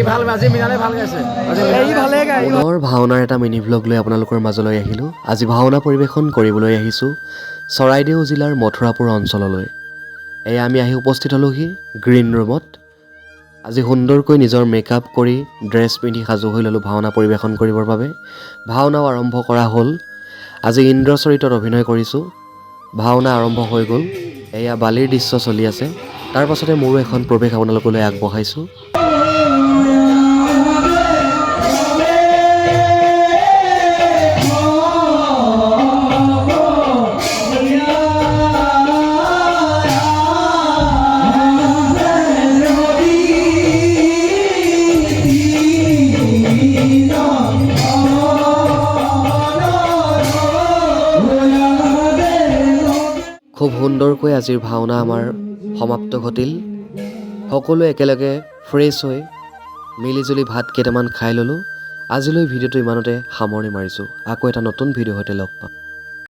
ভাল আজি মিনালে ভাল গাইছে এই ভালে গায় পুনৰ ভাওনাৰ এটা মিনি ভ্লগ লৈ আপোনালোকৰ মাজলৈ আহিলোঁ আজি ভাওনা পৰিৱেশন কৰিবলৈ আহিছোঁ চৰাইদেউ জিলাৰ মথুৰাপুৰ অঞ্চললৈ এই আমি আহি উপস্থিত হ'লোহি গ্ৰীণ ৰুমত আজি সুন্দৰকৈ নিজৰ মেকআপ কৰি ড্ৰেছ পিন্ধি সাজু হৈ ল'লোঁ ভাওনা পৰিৱেশন কৰিবৰ বাবে ভাওনাও আৰম্ভ কৰা হ'ল আজি ইন্দ্ৰ চৰিত্ৰত অভিনয় কৰিছোঁ ভাওনা আৰম্ভ হৈ গ'ল এয়া বালিৰ দৃশ্য চলি আছে তাৰ পাছতে মোৰো এখন প্ৰৱেশ আপোনালোকলৈ আগবঢ়াইছোঁ খুব সুন্দৰকৈ আজিৰ ভাওনা আমাৰ সমাপ্ত ঘটিল সকলোৱে একেলগে ফ্ৰেছ হৈ মিলিজুলি ভাত কেইটামান খাই ল'লোঁ আজিলৈ ভিডিঅ'টো ইমানতে সামৰণি মাৰিছোঁ আকৌ এটা নতুন ভিডিঅ'ৰ সৈতে লগ পাম